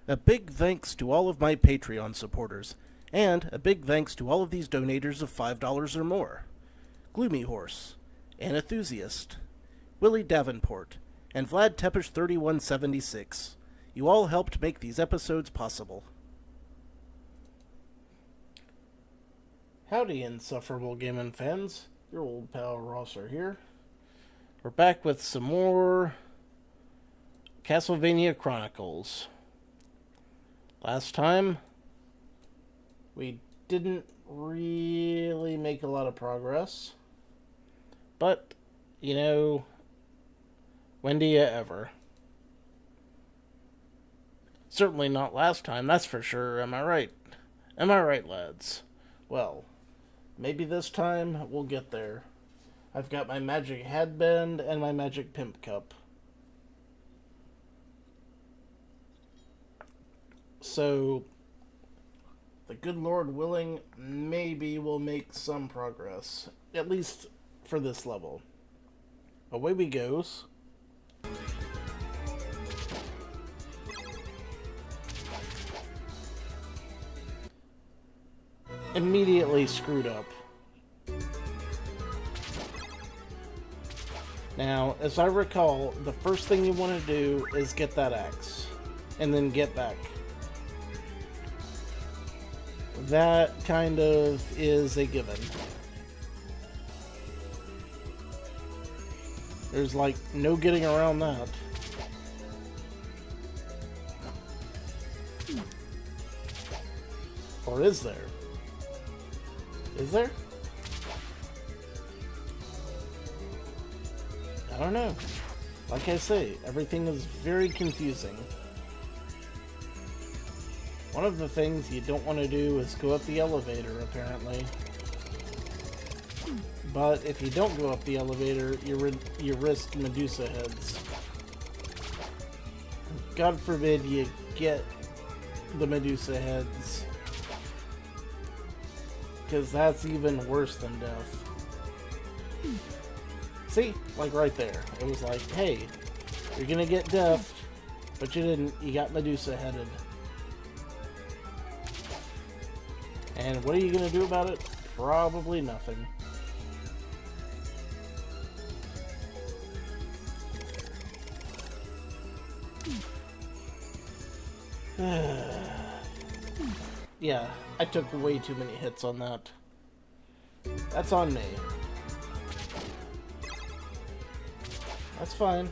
A big thanks to all of my Patreon supporters, and a big thanks to all of these donators of $5 or more. Gloomy Horse, An Enthusiast, Willie Davenport, and Vlad Tepish 3176. You all helped make these episodes possible. Howdy, insufferable gaming fans. Your old pal Rosser here. We're back with some more Castlevania Chronicles. Last time, we didn't really make a lot of progress. But, you know, when do you ever? Certainly not last time, that's for sure, am I right? Am I right, lads? Well, maybe this time we'll get there. I've got my magic headband and my magic pimp cup. So, the good Lord willing, maybe we'll make some progress. At least for this level. Away we goes. Immediately screwed up. Now, as I recall, the first thing you want to do is get that axe. And then get back. That kind of is a given. There's like no getting around that. Or is there? Is there? I don't know. Like I say, everything is very confusing. One of the things you don't want to do is go up the elevator, apparently. But if you don't go up the elevator, you risk Medusa heads. God forbid you get the Medusa heads. Because that's even worse than death. See? Like right there. It was like, hey, you're gonna get death, but you didn't. You got Medusa headed. And what are you going to do about it? Probably nothing. Yeah, I took way too many hits on that. That's on me. That's fine.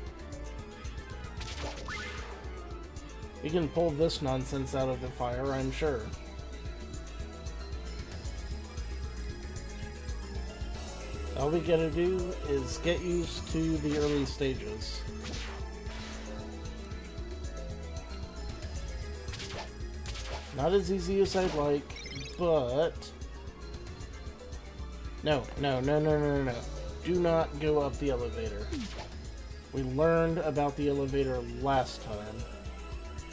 We can pull this nonsense out of the fire, I'm sure. All we gotta do is get used to the early stages. Not as easy as I'd like, but... No. Do not go up the elevator. We learned about the elevator last time.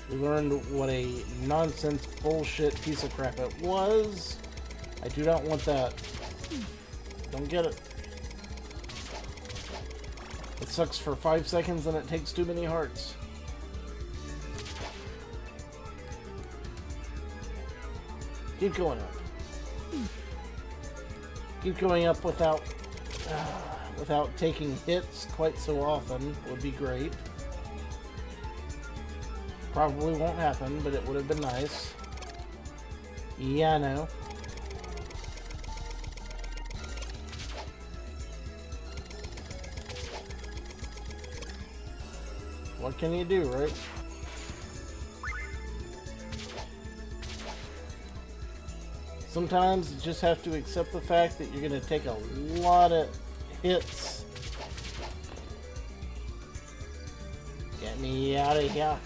We learned what a nonsense bullshit piece of crap it was. I do not want that. Don't get it. It sucks for 5 seconds and it takes too many hearts. Keep going up. Keep going up without taking hits quite so often would be great. Probably won't happen, but it would have been nice. Yeah, I know. What can you do, right? Sometimes you just have to accept the fact that you're going to take a lot of hits. Get me out of here.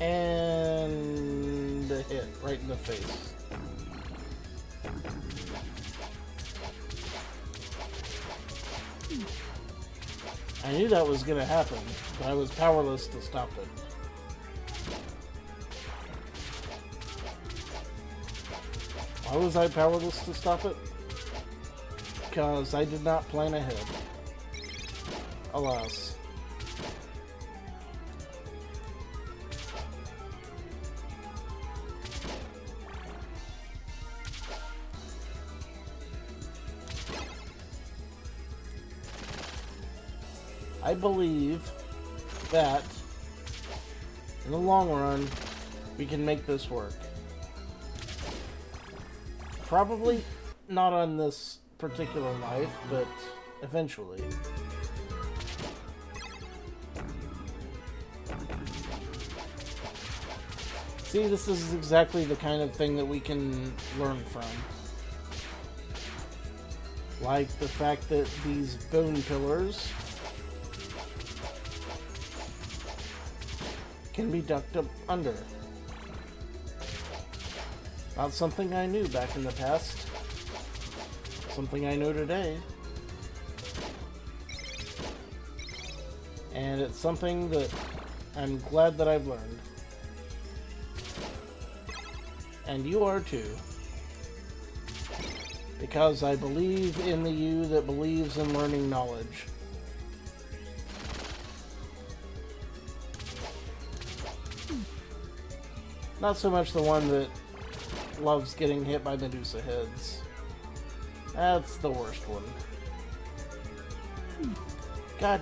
And a hit right in the face. I knew that was going to happen, but I was powerless to stop it. Why was I powerless to stop it? Because I did not plan ahead. alas. I believe that in the long run, we can make this work. Probably not on this particular life, but eventually. See, this is exactly the kind of thing that we can learn from. Like the fact that these bone pillars can be ducked up under. Not something I knew back in the past. Something I know today. And it's something that I'm glad that I've learned. And you are too. Because I believe in the you that believes in learning knowledge. Not so much the one that loves getting hit by Medusa heads. That's the worst one. God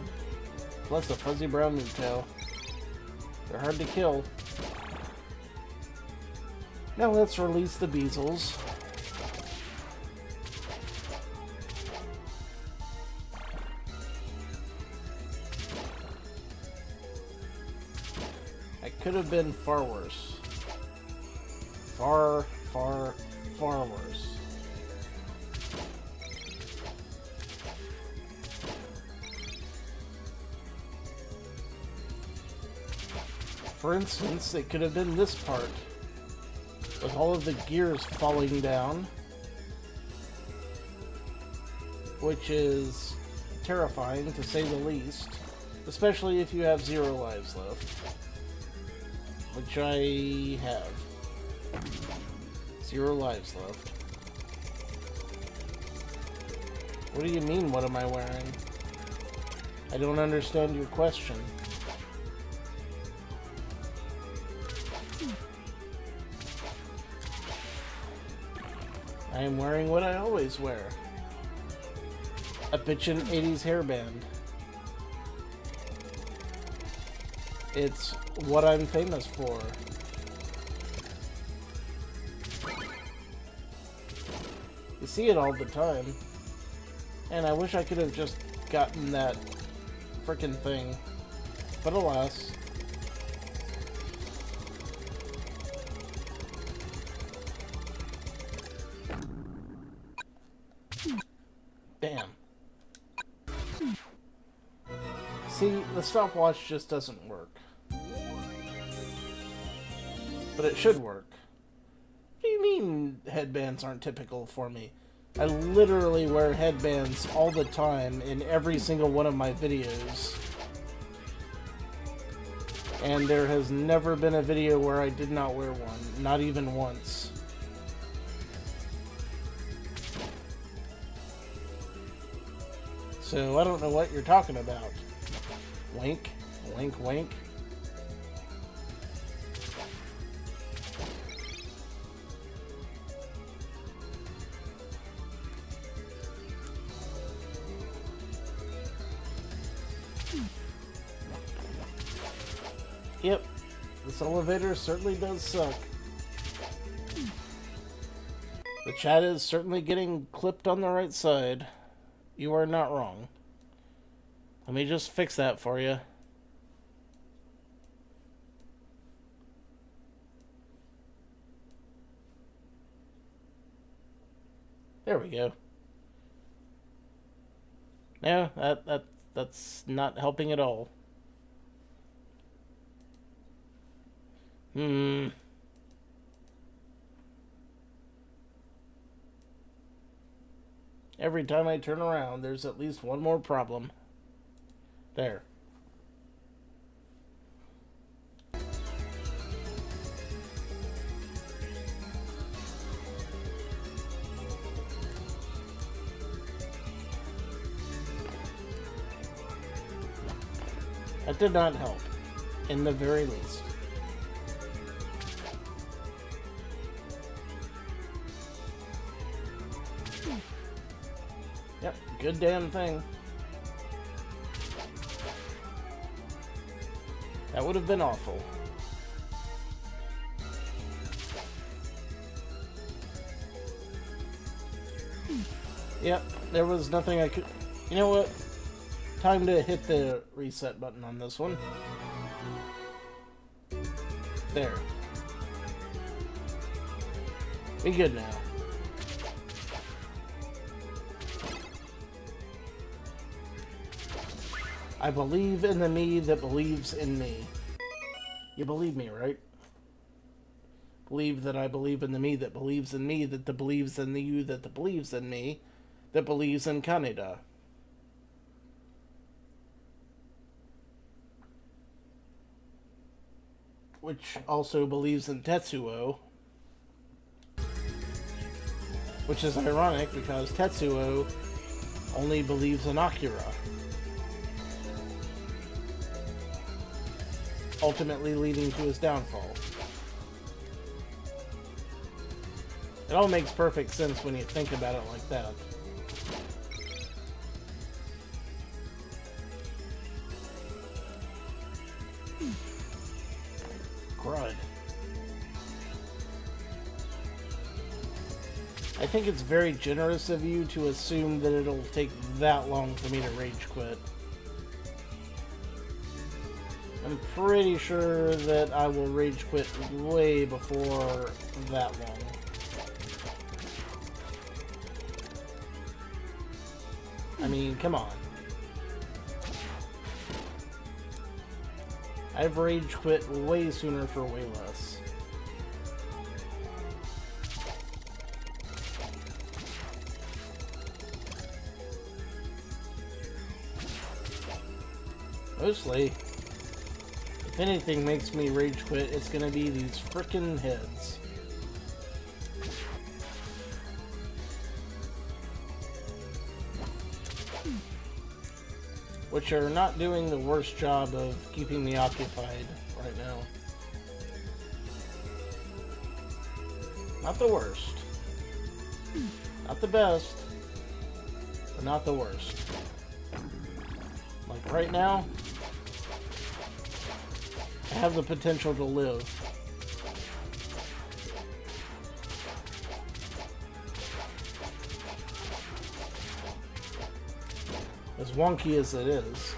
bless a fuzzy brown Mewtwo. They're hard to kill. Now let's release the Beezles. It could have been far worse. Far, far, far worse. For instance, it could have been this part, with all of the gears falling down, which is terrifying to say the least, especially if you have 0 lives left, which I have. 0 lives left. What do you mean, what am I wearing? I don't understand your question. I am wearing what I always wear. A bitchin' 80s hairband. It's what I'm famous for. You see it all the time. And I wish I could have just gotten that frickin' thing. But alas. Damn. See, the stopwatch just doesn't work. But it should work. What do you mean headbands aren't typical for me? I literally wear headbands all the time in every single one of my videos. And there has never been a video where I did not wear one. Not even once. So I don't know what you're talking about. Wink, wink, wink. Yep, this elevator certainly does suck. The chat is certainly getting clipped on the right side. You are not wrong. Let me just fix that for you. There we go. No, that's not helping at all. Every time I turn around, there's at least one more problem. There. That did not help, in the very least. Yep, good damn thing. That would have been awful. Yep, there was nothing I could... You know what? Time to hit the reset button on this one. There. Be good now. I believe in the me that believes in me. You believe me, right? Believe that I believe in the me that believes in me, that believes in the you that believes in me, that believes in Kaneda. Which also believes in Tetsuo. Which is ironic because Tetsuo only believes in Akira. Ultimately leading to his downfall. It all makes perfect sense when you think about it like that. Crud. I think it's very generous of you to assume that it'll take that long for me to rage quit. I'm pretty sure that I will rage quit way before that long. I mean, come on. I've rage quit way sooner for way less. Mostly, if anything makes me rage quit, it's gonna be these frickin' heads. Which are not doing the worst job of keeping me occupied right now. Not the worst. Not the best. But not the worst. Like right now, I have the potential to live. As wonky as it is.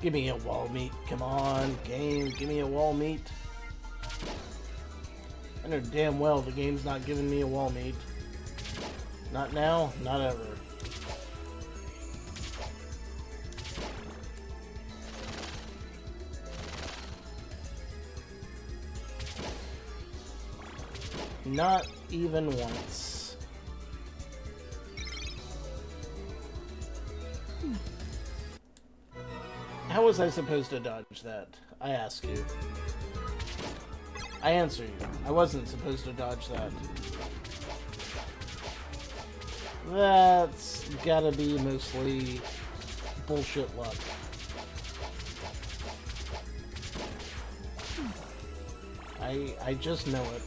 Give me a wall meat. Come on, game. Give me a wall meat. I know damn well the game's not giving me a wall meat. Not now, not ever. Not even once. How was I supposed to dodge that? I ask you. I answer you. I wasn't supposed to dodge that. That's gotta be mostly bullshit luck. I just know it.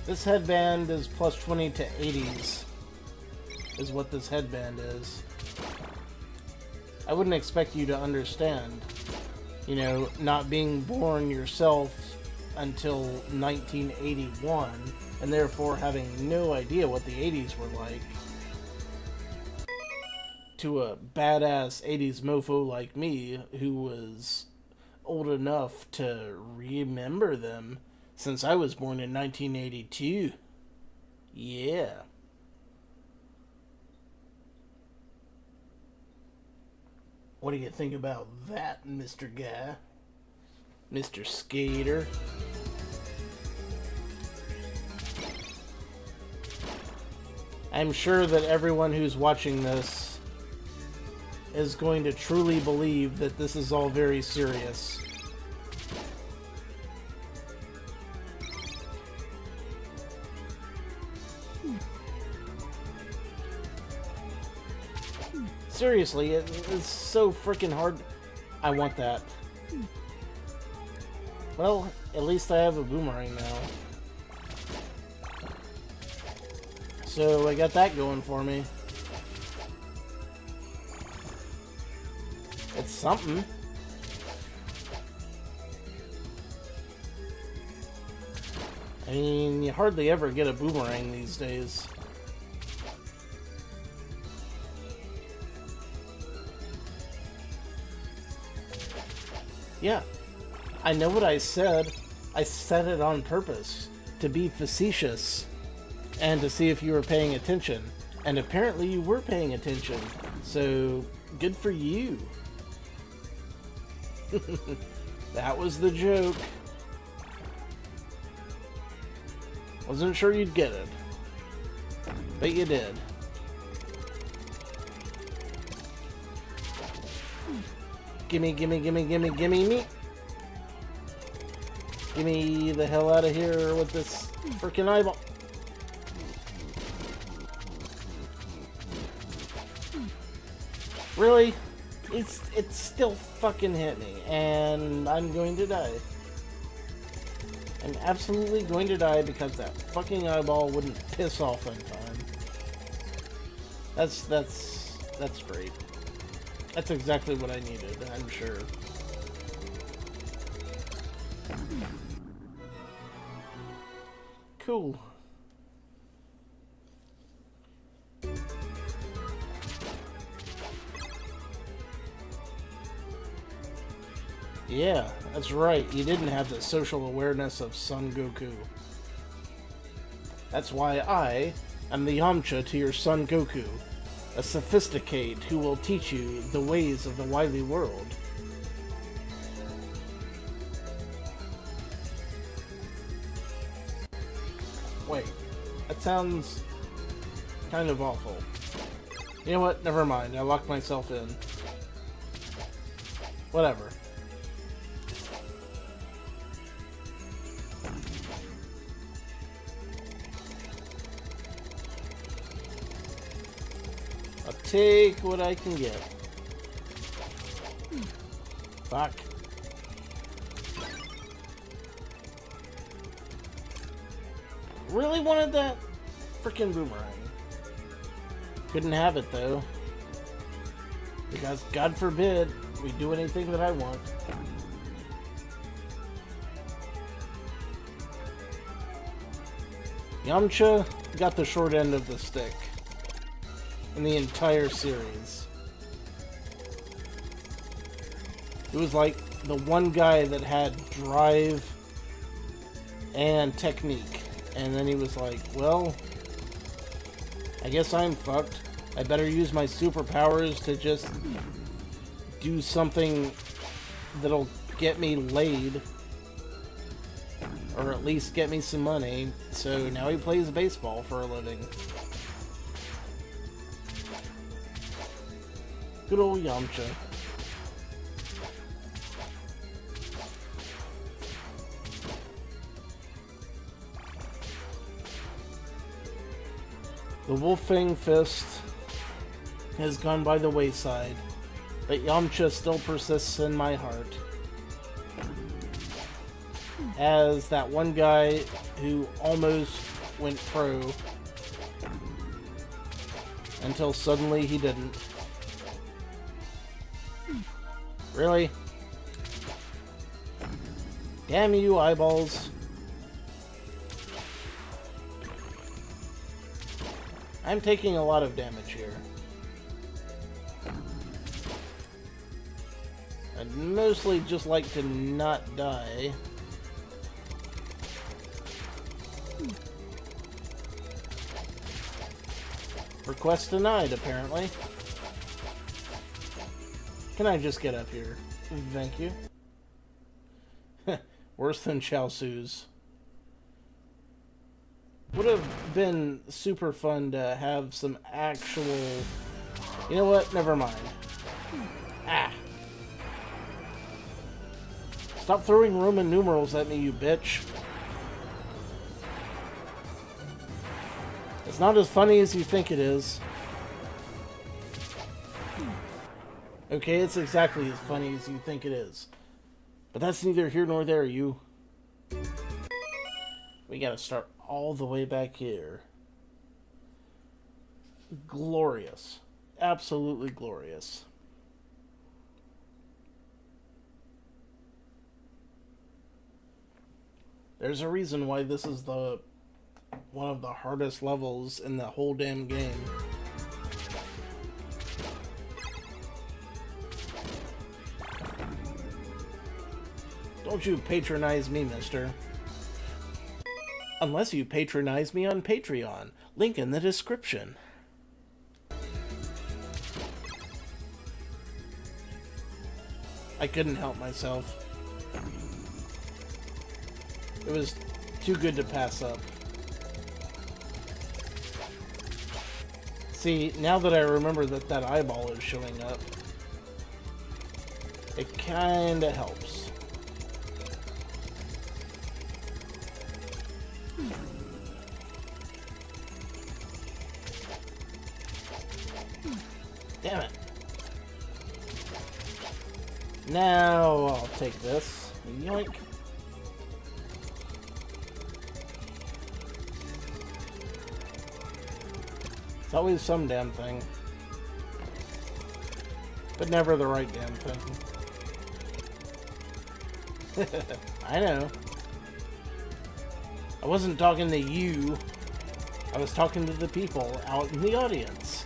This headband is plus 20 to 80s, is what this headband is. I wouldn't expect you to understand, you know, not being born yourself until 1981, and therefore having no idea what the 80s were like, to a badass 80s mofo like me, who was old enough to remember them since I was born in 1982. Yeah. What do you think about that, Mr. Guy? Mr. Skater? I'm sure that everyone who's watching this is going to truly believe that this is all very serious. Seriously, it's so freaking hard. I want that. Well, at least I have a boomerang now. So I got that going for me. It's something. I mean, you hardly ever get a boomerang these days. Yeah, I know what I said. I said it on purpose, to be facetious, and to see if you were paying attention. And apparently you were paying attention, so good for you. That was the joke. Wasn't sure you'd get it, but you did. Gimme, gimme, gimme, gimme, gimme me. Gimme the hell out of here with this freaking eyeball. Really? It's still fucking hit me, and I'm going to die. I'm absolutely going to die because that fucking eyeball wouldn't piss off in time. That's great. That's exactly what I needed, I'm sure. Cool. Yeah, that's right. You didn't have the social awareness of Son Goku. That's why I am the Yamcha to your Son Goku, a sophisticate who will teach you the ways of the wily world. Wait, that sounds kind of awful. You know what? Never mind. I locked myself in. Whatever. I'll take what I can get. Fuck. Really wanted that freaking boomerang. Couldn't have it though. Because God forbid we do anything that I want. Yamcha got the short end of the stick in the entire series. It was like the one guy that had drive and technique. And then he was like, well, I guess I'm fucked. I better use my superpowers to just do something that'll get me laid. Or at least get me some money. So now he plays baseball for a living. Good old Yamcha. The Wolfang Fist has gone by the wayside, but Yamcha still persists in my heart. As that one guy who almost went pro until suddenly he didn't. Really? Damn you, eyeballs. I'm taking a lot of damage here. I'd mostly just like to not die. Request denied, apparently. Can I just get up here? Thank you. Worse than Chaosu's. Would have been super fun to have some actual... You know what? Never mind. Ah. Stop throwing Roman numerals at me, you bitch. It's not as funny as you think it is. Okay, it's exactly as funny as you think it is. But that's neither here nor there, you. We gotta start all the way back here. Glorious. Absolutely glorious. There's a reason why this is one of the hardest levels in the whole damn game. Don't you patronize me, mister. Unless you patronize me on Patreon. Link in the description. I couldn't help myself. It was too good to pass up. See, now that I remember that that eyeball is showing up, it kinda helps. Damn it. Now I'll take this. Yoink. It's always some damn thing. But never the right damn thing. I know. I wasn't talking to you. I was talking to the people out in the audience.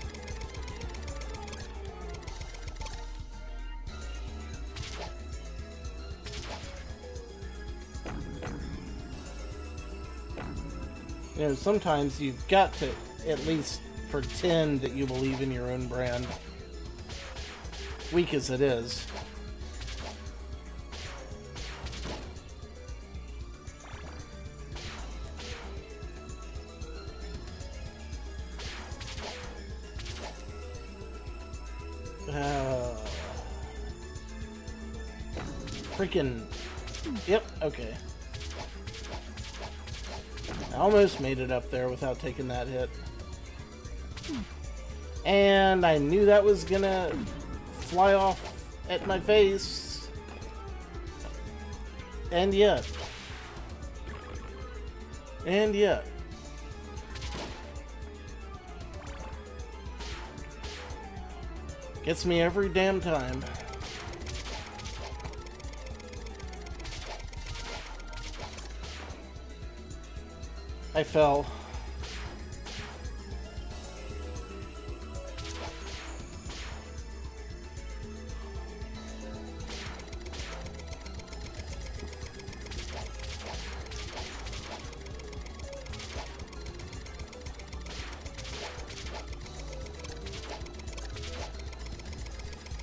You know, sometimes you've got to at least pretend that you believe in your own brand. Weak as it is. Freaking... Yep, okay. I almost made it up there without taking that hit. And I knew that was gonna fly off at my face. And yet. And yet. Gets me every damn time. I fell.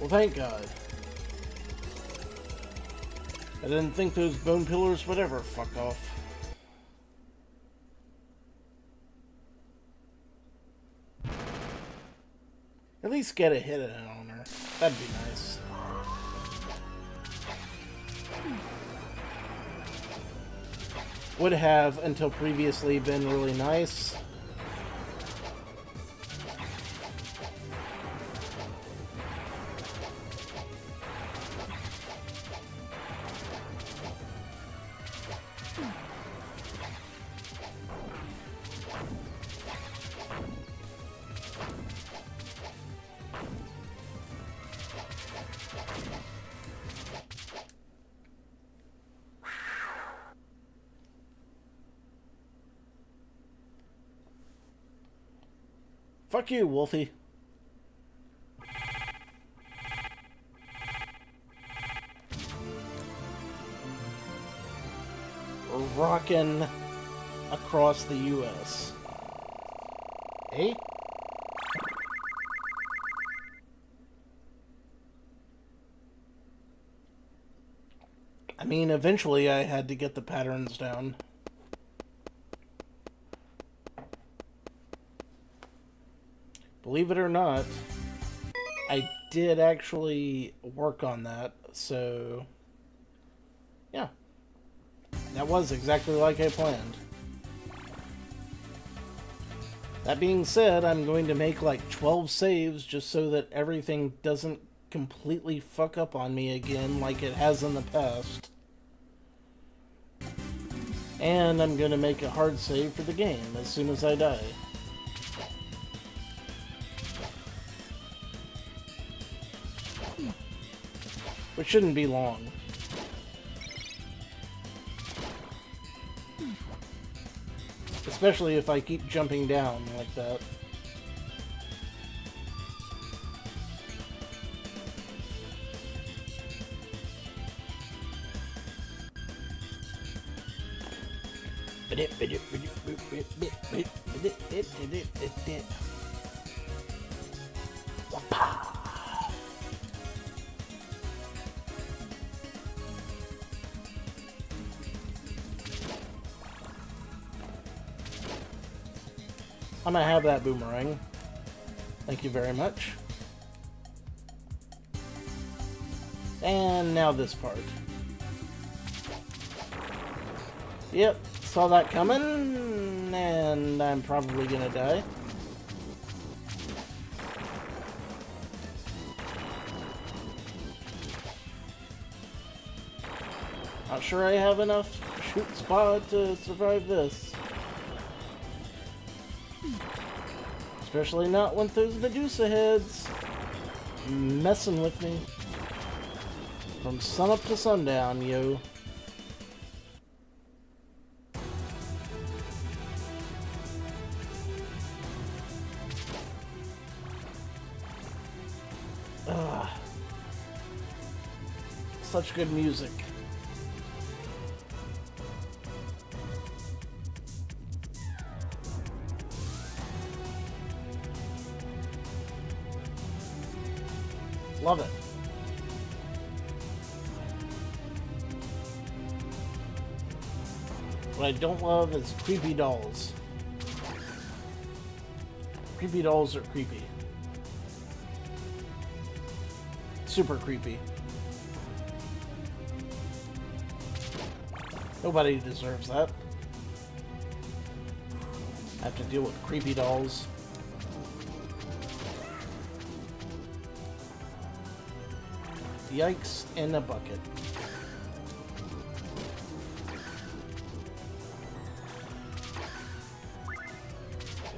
Well, thank God. I didn't think those bone pillars would ever fuck off. At least get a hit in on her. That'd be nice. Would have until previously been really nice. Fuck you, Wolfie. Rockin' across the U.S. Eh? I mean, eventually I had to get the patterns down. Believe it or not, I did actually work on that, so yeah. That was exactly like I planned. That being said, I'm going to make like 12 saves just so that everything doesn't completely fuck up on me again like it has in the past. And I'm gonna make a hard save for the game as soon as I die. Which shouldn't be long. Especially if I keep jumping down like that. I'm gonna have that boomerang. Thank you very much. And now this part. Yep, saw that coming, and I'm probably gonna die. Not sure I have enough shoot spot to survive this. Especially not when those Medusa heads messing with me. From sunup to sundown, yo. Such good music. Love it. What I don't love is creepy dolls. Creepy dolls are creepy. Super creepy. Nobody deserves that. I have to deal with creepy dolls. Yikes in a bucket.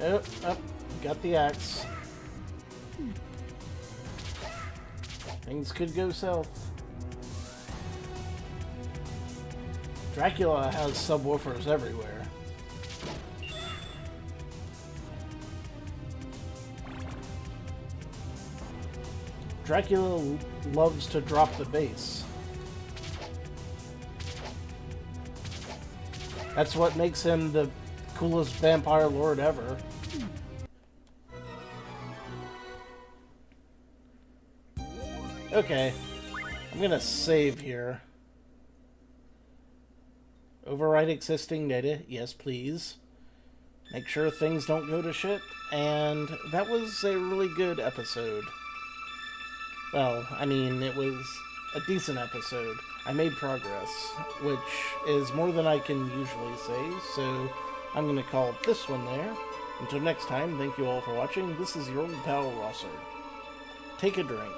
Oh, got the axe. Things could go south. Dracula has subwoofers everywhere. Dracula loves to drop the bass. That's what makes him the coolest vampire lord ever. Okay, I'm gonna save here. Override existing data, yes please. Make sure things don't go to shit, and that was a really good episode. Well, I mean, it was a decent episode. I made progress, which is more than I can usually say, so I'm gonna call this one there. Until next time, thank you all for watching. This is your old pal Rosser. Take a drink.